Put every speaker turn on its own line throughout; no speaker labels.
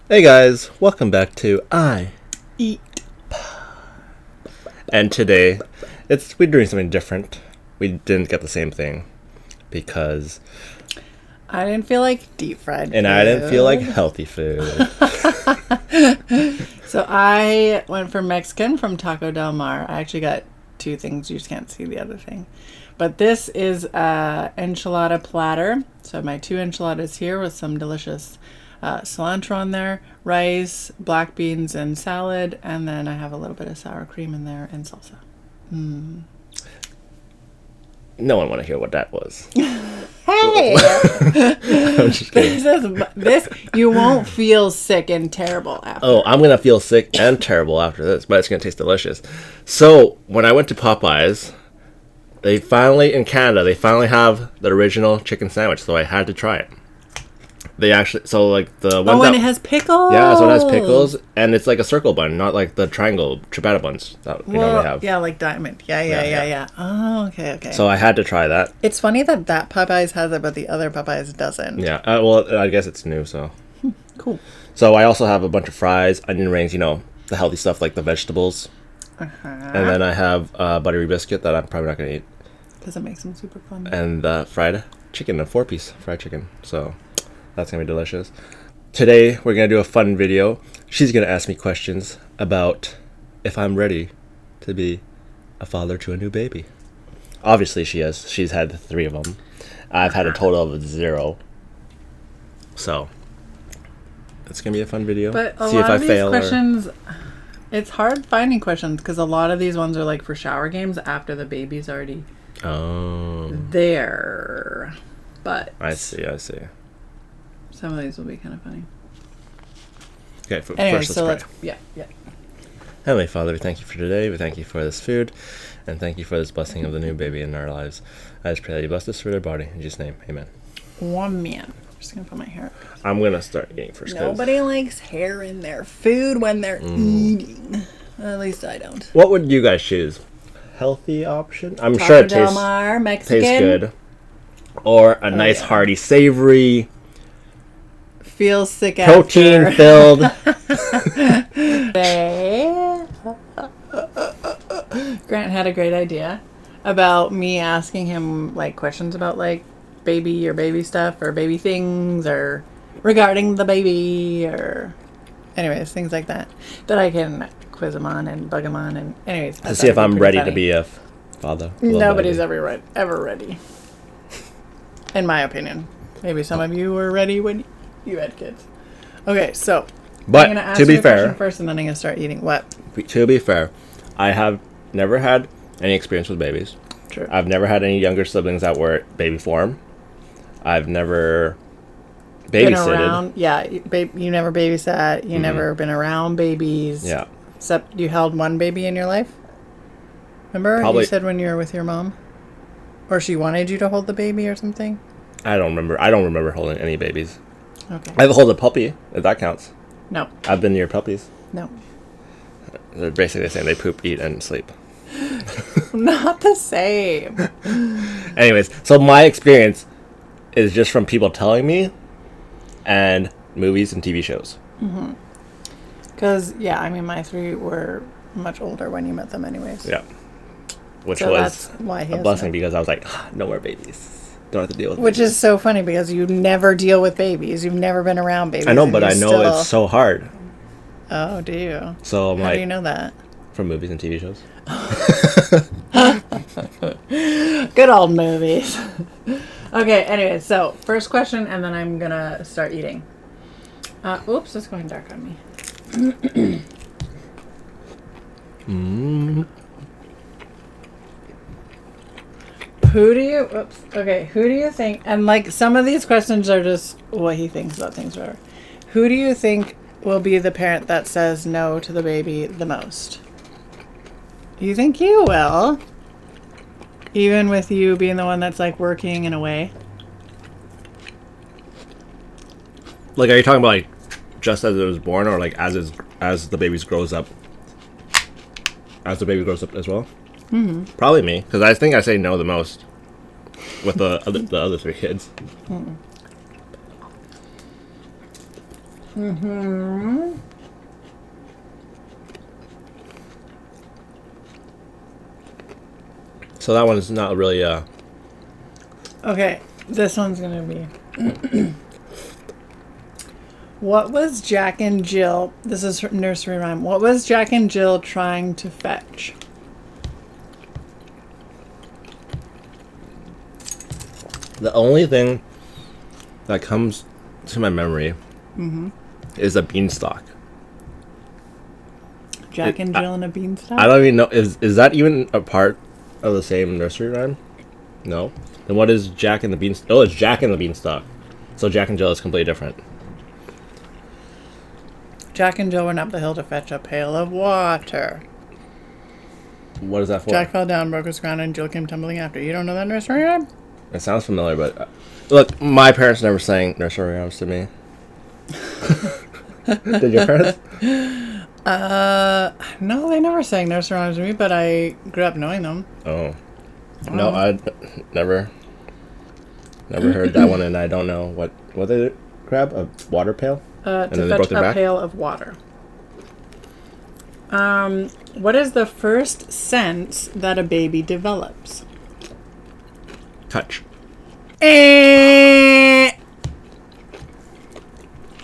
Hey guys, welcome back to I Eat Pie. And today, we're doing something different. We didn't get the same thing because
I didn't feel like deep fried food.
And I didn't feel like healthy food.
So I went for Mexican from Taco Del Mar. I actually got two things. You just can't see the other thing. But this is a enchilada platter. So I have my two enchiladas here with some delicious cilantro on there, rice, black beans, and salad. And then I have a little bit of sour cream in there and salsa.
No one want to hear what that was.
Hey!
I'm just kidding.
This, you won't feel sick and terrible after.
Oh, I'm going to feel sick and terrible after this, but it's going to taste delicious. So, when I went to Popeyes, in Canada, they finally have the original chicken sandwich, so I had to try it. They actually,
and it has pickles.
Yeah, so it has pickles, and it's like a circle bun, not like the triangle ciabatta buns that we normally have.
Yeah, like diamond. Yeah. Oh, okay.
So I had to try that.
It's funny that Popeyes has it, but the other Popeyes doesn't.
Yeah, well, I guess it's new, so.
Cool.
So I also have a bunch of fries, onion rings, the healthy stuff like the vegetables.
Uh-huh.
And then I have a buttery biscuit that I'm probably not going to eat.
Because it makes them super fun.
And fried chicken, a 4-piece fried chicken. So that's going to be delicious. Today, we're going to do a fun video. She's going to ask me questions about if I'm ready to be a father to a new baby. Obviously, she is. She's had 3 of them. I've had a total of 0. So, it's going to be a fun video.
But a lot of these questions, it's hard finding questions because a lot of these ones are like for shower games after the baby's already there. But
I see.
Some of these will be kind of funny.
Okay,
anyway,
first let's pray.
Yeah.
Heavenly Father, we thank you for today. We thank you for this food. And thank you for this blessing of the new baby in our lives. I just pray that you bless this food or body. In Jesus' name, amen.
1 man. I'm just going to put my hair up.
I'm going to start eating first.
Nobody likes hair in their food when they're eating. At least I don't.
What would you guys choose? Healthy option? I'm
Taco
sure it
Del Mar, Mexican.
tastes good. Or a nice, hearty, savory,
feels sick
protein-filled.
Grant had a great idea about me asking him questions about baby or baby stuff or baby things or regarding the baby or anyways things like that I can quiz him on and bug him on and anyways
to see if I'm ready to be a father.
Nobody's ever ready. In my opinion. Maybe some of you were ready when you had kids. Okay, so
but
I'm going to ask
to be
you a
fair,
question first and then I'm going to start eating. What?
To be fair, I have never had any experience with babies.
True.
I've never had any younger siblings that were baby form. I've never babysitted.
You never babysat. You never been around babies.
Yeah.
Except you held one baby in your life? Remember?
Probably.
You said when you were with your mom? Or she wanted you to hold the baby or something?
I don't remember holding any babies.
Okay.
I've held a puppy, if that counts.
No.
I've been near puppies.
No.
They're basically saying they poop, eat, and sleep.
Not the same.
Anyways, so my experience is just from people telling me and movies and TV shows.
Mm-hmm. Because, my 3 were much older when you met them anyways.
Yeah. Which
so
was
that's why he
a blessing because I was like, no more babies. Don't have to deal with
Which
babies.
is so funny because you never deal with babies. You've never been around babies.
I know, but I know it's so hard.
Oh, do you?
So
How do you know that?
From movies and TV shows.
Good old movies. Okay, anyway, so first question, and then I'm going to start eating. Oops, it's going dark on me. Who do you think, and some of these questions are just what he thinks about things, whatever. Who do you think will be the parent that says no to the baby the most? You think you will? Even with you being the one that's working in a way?
Are you talking about just as it was born or as the baby grows up? As the baby grows up as well?
Mm-hmm.
Probably me, because I think I say no the most. with the other three kids.
Mm-hmm.
So that one is not really
Okay, this one's gonna be. What was Jack and Jill? This is her nursery rhyme. What was Jack and Jill trying to fetch?
the only thing that comes to my memory is a beanstalk.
Jack and Jill and a beanstalk?
I don't even know. Is that even a part of the same nursery rhyme? No. Then what is Jack and the Beanstalk? Oh, it's Jack and the Beanstalk. So Jack and Jill is completely different.
Jack and Jill went up the hill to fetch a pail of water.
What is that for?
Jack fell down, broke his crown, and Jill came tumbling after. You don't know that nursery rhyme?
It sounds familiar, but look, my parents never sang nursery rhymes to me. Did your parents?
No, they never sang nursery rhymes to me, but I grew up knowing them.
Oh. No, I never heard that one, and I don't know what they grab, a water pail,
To fetch a pail of water. What is the first sense that a baby develops?
touch.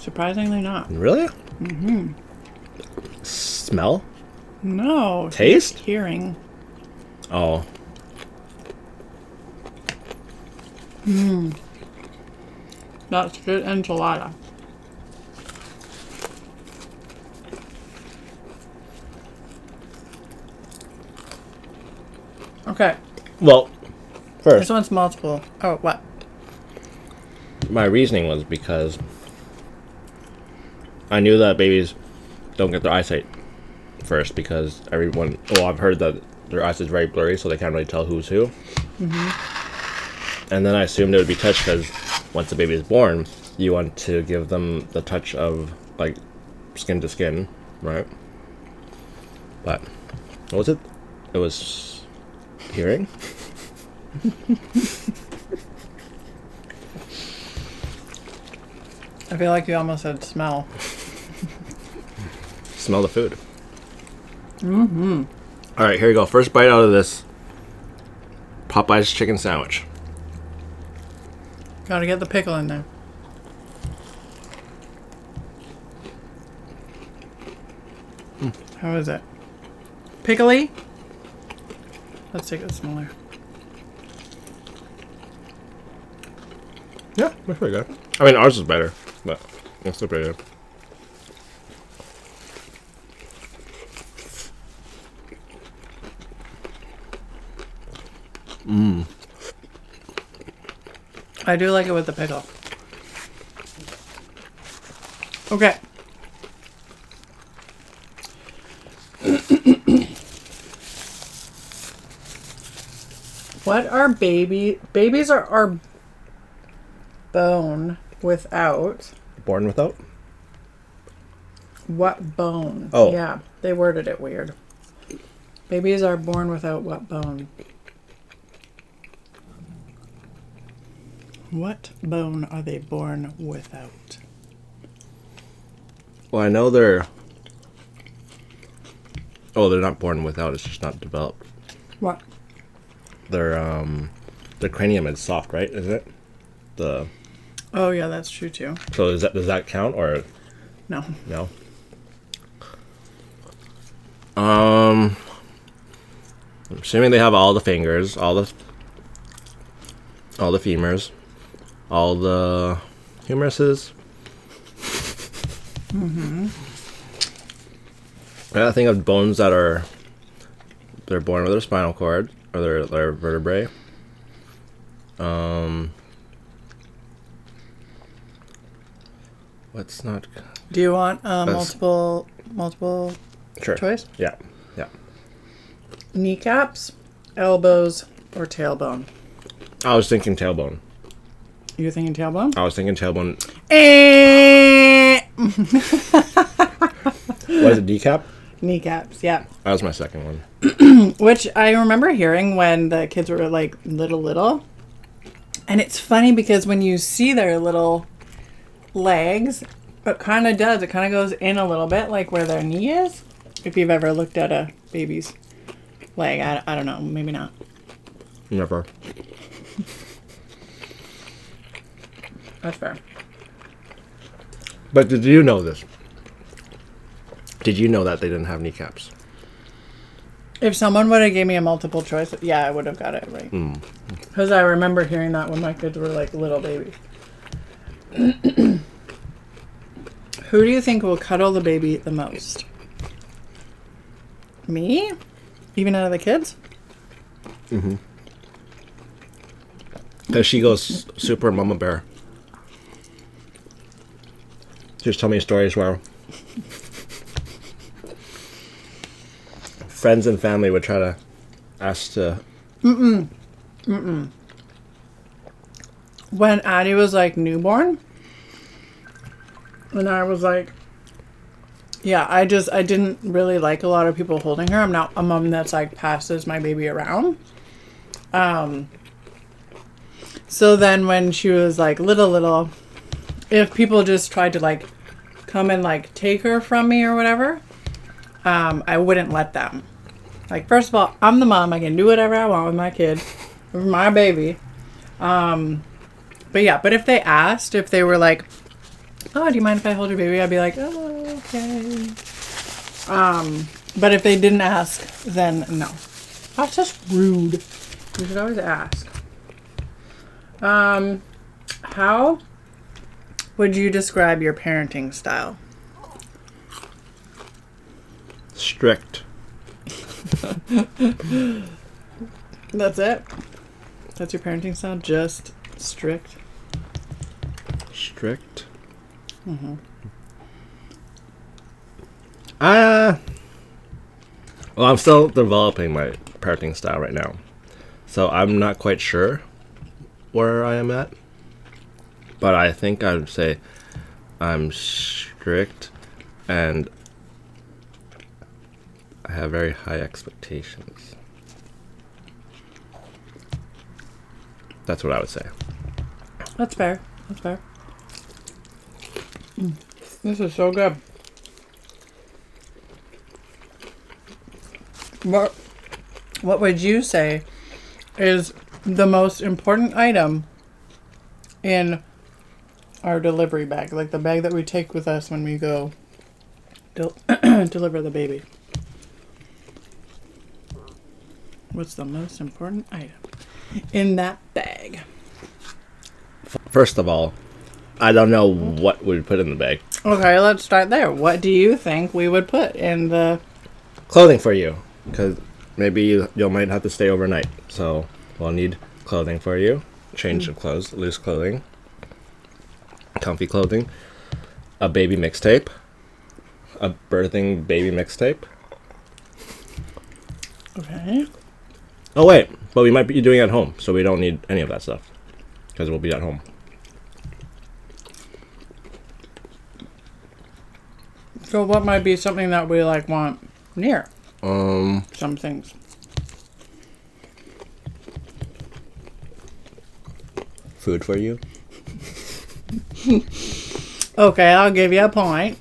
Surprisingly not.
Really? Mm-hmm. Smell?
No.
Taste?
Hearing.
Oh.
That's good enchilada. Okay.
Well,
This
first,
one's multiple. Oh, what?
my reasoning was because I knew that babies don't get their eyesight first because everyone. Well, I've heard that their eyes is very blurry, so they can't really tell who's who. And then I assumed it would be touch because once the baby is born, you want to give them the touch of like skin to skin, right? But what was it? It was hearing.
I feel like you almost said smell.
Smell the food. Mm-hmm. All right, here you go. First bite out of this Popeyes chicken sandwich.
Gotta get the pickle in there. How is it? Pickly? Let's take it smaller.
Yeah, that's pretty good. I mean, ours is better, but it's still pretty good.
I do like it with the pickle. Okay. What are babies are bone without
Born without?
what bone?
Oh.
Yeah, they worded it weird. Babies are born without what bone? What bone are they born without?
Well, I know they're. Oh, they're not born without. It's just not developed.
What?
Their cranium is soft, right? Isn't it? The.
Oh yeah, that's true too.
So does that count or
No.
no? I'm assuming they have all the fingers, all the femurs, all the humeruses. I think of bones that they're born with their spinal cord or their vertebrae. What's not?
Do you want multiple
Sure.
choice?
Yeah.
Kneecaps, elbows, or tailbone?
I was thinking tailbone.
You're thinking tailbone?
I was thinking tailbone. Was it decap?
Kneecaps, yeah.
That was my second one.
Which I remember hearing when the kids were like little. And it's funny because when you see their little legs, it kind of does. It kind of goes in a little bit, like where their knee is. If you've ever looked at a baby's leg, I don't know, maybe not.
Never.
That's fair.
But did you know this? Did you know that they didn't have kneecaps?
If someone would have gave me a multiple choice, yeah, I would have got it right. Because I remember hearing that when my kids were like little babies. Who do you think will cuddle the baby the most? Me? Even out of the kids?
Mm-hmm. Because she goes super mama bear. Just tell me stories where friends and family would try to ask to...
When Addie was like newborn, and I was like, yeah, I didn't really like a lot of people holding her. I'm not a mom that's like passes my baby around. So then when she was like little, if people just tried to like come and like take her from me or whatever, I wouldn't let them. Like, first of all, I'm the mom. I can do whatever I want with my kid, with my baby. But yeah, but if they asked, if they were like, oh, do you mind if I hold your baby? I'd be like, oh, okay. But if they didn't ask, then no. That's just rude. You should always ask. How would you describe your parenting style?
Strict.
That's it? That's your parenting style? Just strict?
Strict?
Mm-hmm.
Well, I'm still developing my parenting style right now. So I'm not quite sure where I am at. But I think I would say I'm strict and I have very high expectations. That's what I would say.
That's fair. That's fair. This is so good. What would you say is the most important item in our delivery bag? Like the bag that we take with us when we go deliver the baby. What's the most important item in that bag?
First of all, I don't know what we'd put in the bag.
Okay, let's start there. What do you think we would put in the...
Clothing for you, because maybe you might have to stay overnight. So we'll need clothing for you. Change of clothes, loose clothing, comfy clothing, a baby mixtape, a birthing baby mixtape.
Okay.
Oh wait, but we might be doing it at home, so we don't need any of that stuff because we'll be at home.
So what might be something that we like want near? Some things.
Food for you.
Okay, I'll give you a point.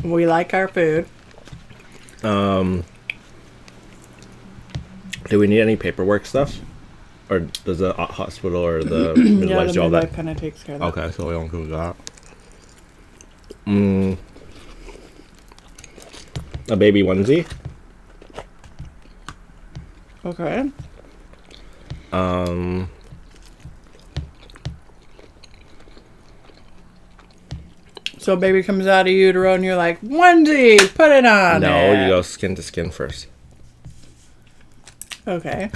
We like our food.
Do we need any paperwork stuff? Or does the hospital or the midwives do all that?
kind of takes care of that.
Okay, so we don't do that. A baby onesie.
Okay. So baby comes out of utero and you're like, onesie, put it on.
No,
it.
you go skin to skin first.
Okay.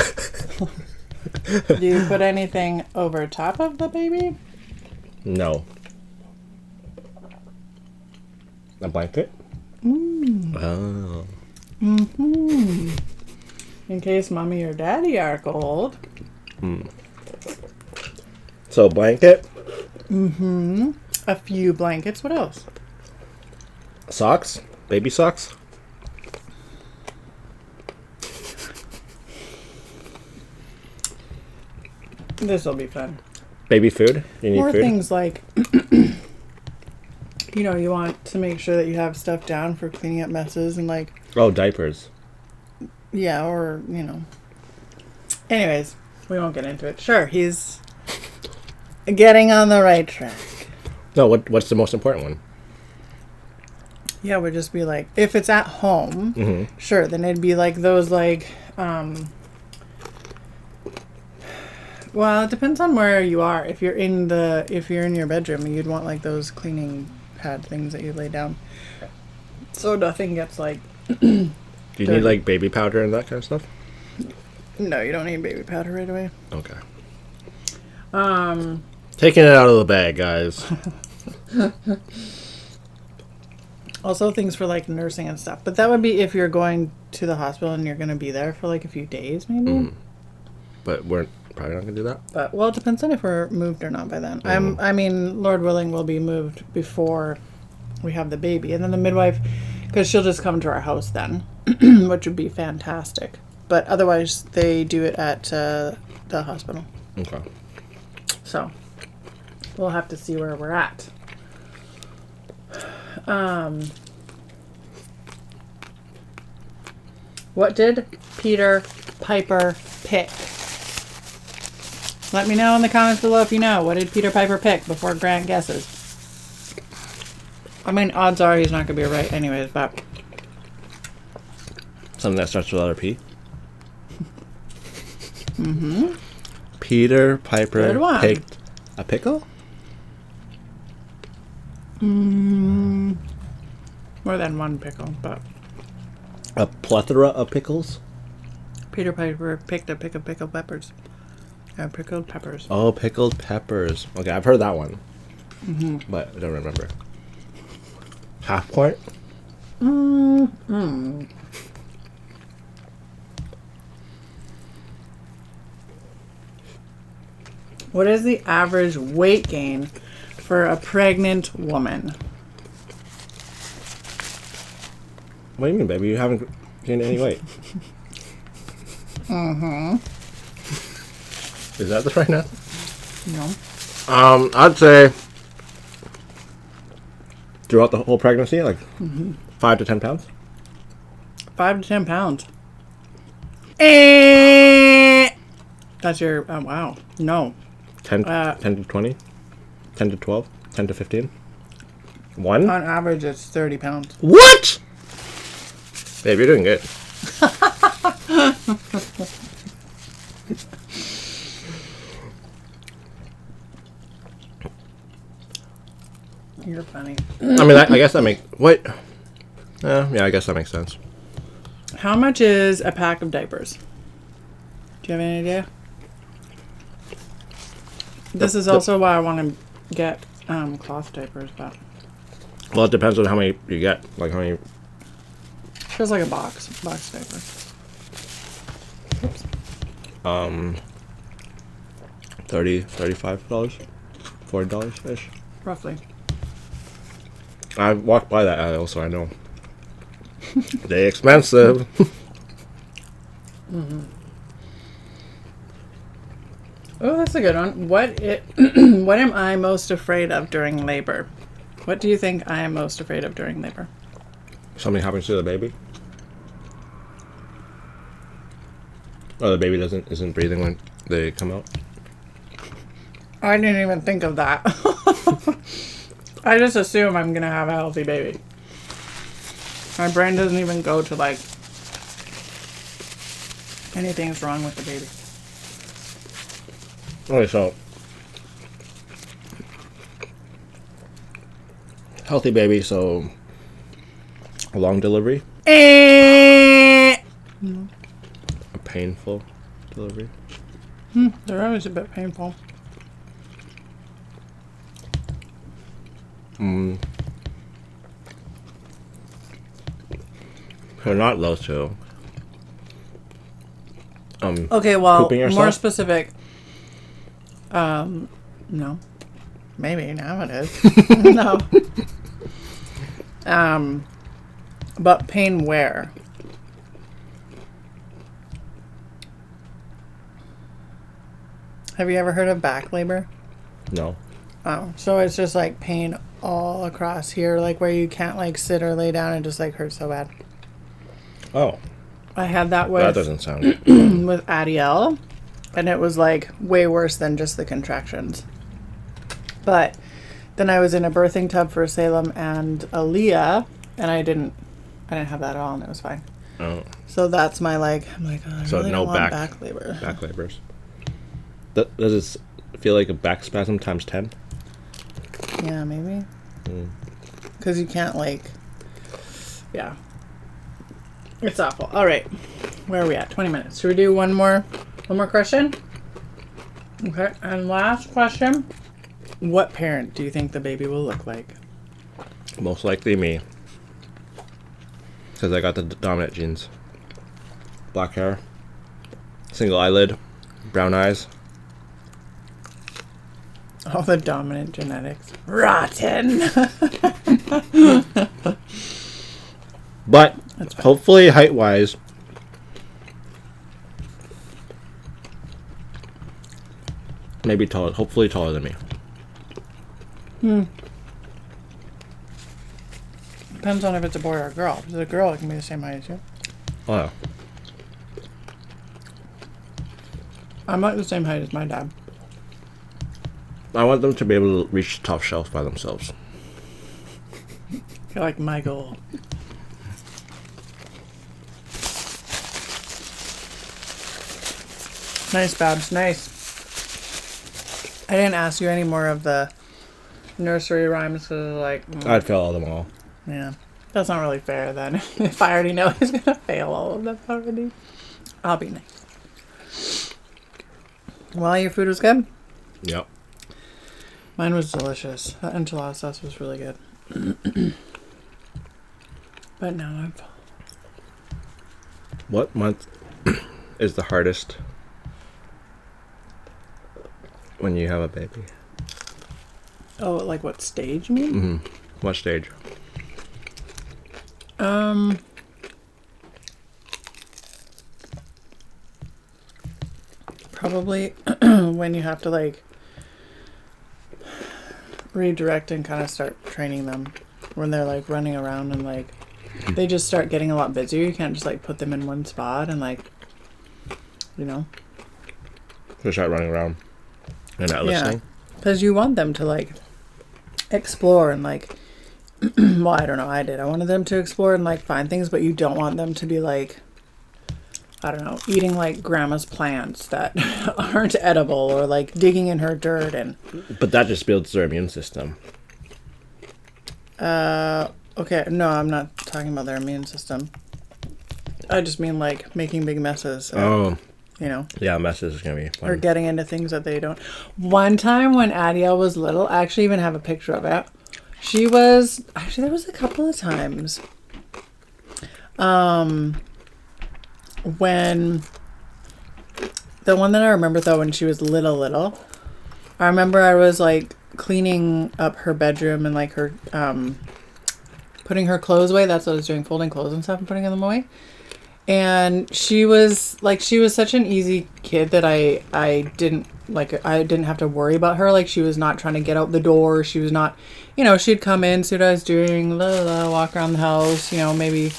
Do you put anything over top of the baby?
No. A blanket? Oh.
Mm-hmm. In case mommy or daddy are cold.
So blanket?
Mm-hmm. A few blankets. What else?
Socks? Baby socks?
This will be fun.
Baby food? You need
More
food?
things like, you want to make sure that you have stuff down for cleaning up messes and like,
Oh, diapers.
yeah, or, Anyways, we won't get into it. Sure, he's getting on the right track.
No, what's the most important one?
Yeah, would just be like, if it's at home, sure, then it'd be like those like, well, it depends on where you are. If you're in your bedroom, you'd want like those cleaning pad things that you lay down, so nothing gets like.
Do you need like baby powder and that kind of stuff?
No, you don't need baby powder right away.
Okay. Taking it out of the bag, guys.
Also, things for like nursing and stuff, but that would be if you're going to the hospital and you're going to be there for like a few days, maybe.
But we're probably not gonna do that.
But well, it depends on if we're moved or not by then. I mean, Lord willing, we'll be moved before we have the baby, and then the midwife, because she'll just come to our house then, which would be fantastic. But otherwise, they do it at the hospital.
Okay.
So we'll have to see where we're at. What did Peter Piper pick? Let me know in the comments below if you know. What did Peter Piper pick before Grant guesses? I mean, odds are he's not going to be right anyways, but...
Something that starts with letter P? Mm-hmm. Peter Piper picked a pickle?
More than one pickle, but...
A plethora of pickles?
Peter Piper picked a pick of pickled peppers. Pickled peppers.
Oh, pickled peppers. Okay, I've heard that one. But I don't remember. Half point?
What is the average weight gain for a pregnant woman?
What do you mean, baby? You haven't gained any weight. Is that the right answer?
No.
I'd say throughout the whole pregnancy, like 5 to 10 pounds.
5 to 10 pounds. That's your... Oh, wow. No.
10 to 20? 10 to 12? 10 to 15? 1?
On average, it's 30 pounds.
What? Babe, you're doing good.
You're funny.
I mean, I guess that makes... What? Yeah, I guess that makes sense.
How much is a pack of diapers? Do you have any idea? This is also why I want to get cloth diapers, but...
Well, it depends on how many you get. Like, how many...
Feels like a box diaper. Oops.
$30, $35, $40-ish.
Roughly.
I walked by that aisle, so I know. They expensive.
Oh, that's a good one. What am I most afraid of during labor? What do you think I am most afraid of during labor?
Something happens to the baby. Or the baby isn't breathing when they come out.
I didn't even think of that. I just assume I'm gonna have a healthy baby. My brain doesn't even go to like anything's wrong with the baby.
Okay, so healthy baby, so a long delivery. A painful delivery.
They're always a bit painful.
So not those two.
Okay, well,
Pooping yourself?
more specific. No. Maybe now it is. No. But pain where? Have you ever heard of back labor?
No.
Oh, so it's just like pain all across here, like where you can't like sit or lay down. It just like hurts so bad.
Oh.
I had that
That
with
doesn't sound good.
with Adiel, and it was like way worse than just the contractions. But then I was in a birthing tub for Salem and Aaliyah, and I didn't have that at all, and it was fine.
Oh.
So that's my like. I'm like, oh, I
So
really
no
don't want
back-
back labor.
Back labors. Does it feel like a back spasm times 10?
Yeah, maybe. Because you can't like. Yeah. It's awful. All right, where are we at? 20 minutes. Should we do one more question? Okay. And last question: what parent do you think the baby will look like?
Most likely me. Because I got the dominant genes. Black hair. Single eyelid. Brown eyes.
All the dominant genetics. Rotten.
But hopefully height-wise, maybe taller. Hopefully taller than me.
Depends on if it's a boy or a girl. If it's a girl, it can be the same height as you.
Oh, yeah.
I'm not the same height as my dad.
I want them to be able to reach the top shelf by themselves.
You're like my goal. Nice, Babs. Nice. I didn't ask you any more of the nursery rhymes because, like,
I'd fail all them all.
yeah, that's not really fair. Then, if I already know he's gonna fail all of them already, I'll be nice. Well, your food was good.
Yep.
Mine was delicious. That enchilada sauce was really good. But now I've.
What month is the hardest when you have a baby?
Oh, like what stage you mean?
Mm-hmm. What stage?
Probably when you have to like redirect and kind of start training them. When they're like running around and like they just start getting a lot busier. You can't just like put them in one spot and like, you know.
They start running around and not listening.
Because you want them to like explore and like, well, I don't know. I did. I wanted them to explore and like find things, but you don't want them to be like, I don't know, eating like grandma's plants that aren't edible or like digging in her dirt and.
But that just builds their immune system.
Okay, no, I'm not talking about their immune system. I just mean like making big messes.
Oh.
You know.
Yeah, messes is going to be fun.
Or getting into things that they don't. One time when Adiel was little, I actually even have a picture of it. She was, actually there was a couple of times. When, the one that I remember though, when she was little, I remember I was like cleaning up her bedroom and like her, putting her clothes away. That's what I was doing, folding clothes and stuff and putting them away. And she was such an easy kid that I didn't have to worry about her. Like she was not trying to get out the door. She was not, you know, she'd come in, see what I was doing, walk around the house, you know, maybe,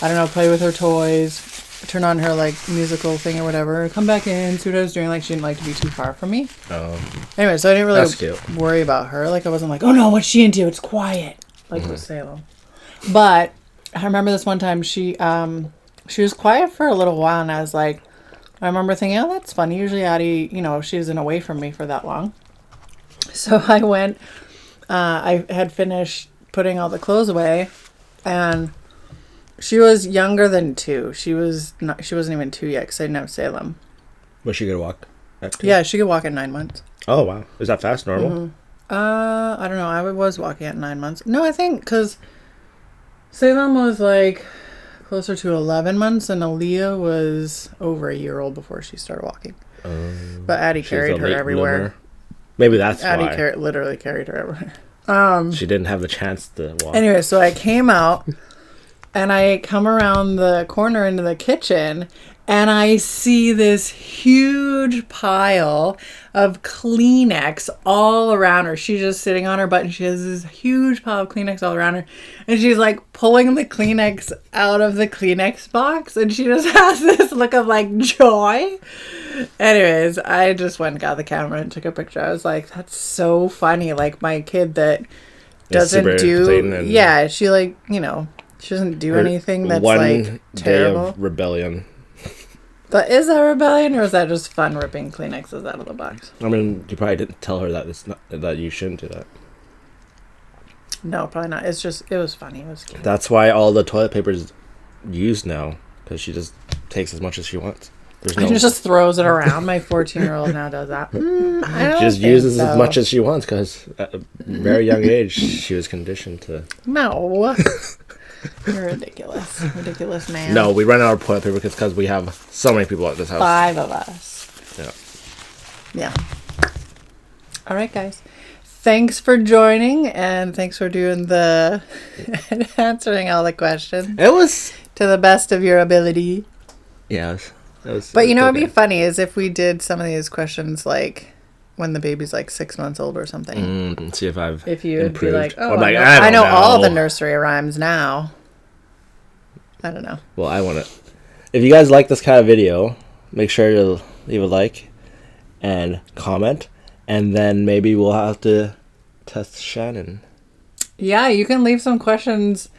I don't know, play with her toys, turn on her like musical thing or whatever, come back in, see what I was doing. Like she didn't like to be too far from me. Anyway, so I didn't really worry about her. Like I wasn't like, oh no, what's she into? It's quiet. Like with Salem. But I remember this one time she was quiet for a little while and I was like, I remember thinking, oh, that's funny. Usually Addie, you know, she isn't away from me for that long. So I went, I had finished putting all the clothes away and she was younger than 2. She wasn't even 2 yet because I didn't have Salem.
Was she going to walk at 2?
Yeah, she could walk at 9 months.
Oh, wow. Is that fast, normal?
Mm-hmm. I don't know. I was walking at 9 months. No, I think because Salem was like closer to 11 months and Aaliyah was over a year old before she started walking. But Addie carried her everywhere.
Bloomer. Maybe that's why.
Addie literally carried her everywhere.
She didn't have the chance to walk.
Anyway, so I came out and I come around the corner into the kitchen and I see this huge pile of Kleenex all around her. She's just sitting on her butt and she has this huge pile of Kleenex all around her. And she's like pulling the Kleenex out of the Kleenex box. And she just has this look of like joy. Anyways, I just went and got the camera and took a picture. I was like, that's so funny. Like my kid that doesn't do, yeah, she like, you know, she doesn't do anything that's like terrible.
Day of rebellion.
But is that rebellion or is that just fun ripping Kleenexes out of the box?
I mean, you probably didn't tell her that it's not that you shouldn't do that.
No, probably not. It's just, it was funny. It was cute.
That's why all the toilet paper is used now, because she just takes as much as she wants. There's no...
She just throws it around. My 14-year-old now does that. I don't
she just uses as much as she wants, because at a very young age she was conditioned to.
No. You're ridiculous. Ridiculous man.
No, we run out of toilet paper because we have so many people at this house.
5 of us.
Yeah.
All right, guys. Thanks for joining, and thanks for doing the answering all the questions.
It was
to the best of your ability.
Yeah, it was.
But you know what'd be funny is if we did some of these questions like when the baby's like 6 months old or something.
See if I've
if you would
improved.
be like, oh,
like,
I know all the nursery rhymes now. I don't know.
Well, I want to. If you guys like this kind of video, make sure to leave a like and comment, and then maybe we'll have to test Shannon.
Yeah, you can leave some questions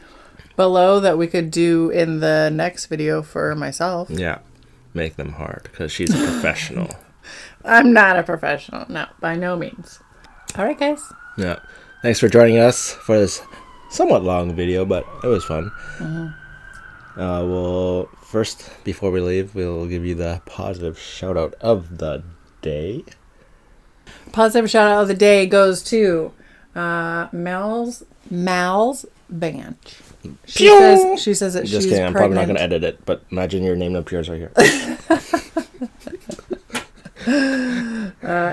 below that we could do in the next video for myself.
Yeah, make them hard because she's a professional.
I'm not a professional. No, by no means. All right, guys.
Yeah. Thanks for joining us for this somewhat long video, but it was fun. Well, first, before we leave, we'll give you the positive shout out of the day.
Positive shout out of the day goes to Mal's Bench. She says that
Just
she's
kidding. I'm
pregnant.
probably not going to edit it, but imagine your name appears right here.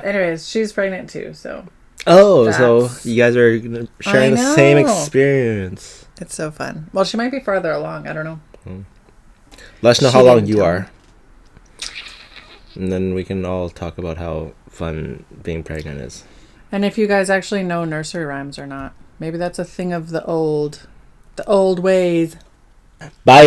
Anyways, she's pregnant too, so.
Oh, so you guys are sharing the same experience.
It's so fun. Well, she might be farther along. I don't know.
Let us know how long you are. And then we can all talk about how fun being pregnant is.
And if you guys actually know nursery rhymes or not. Maybe that's a thing of the old ways.
Bye.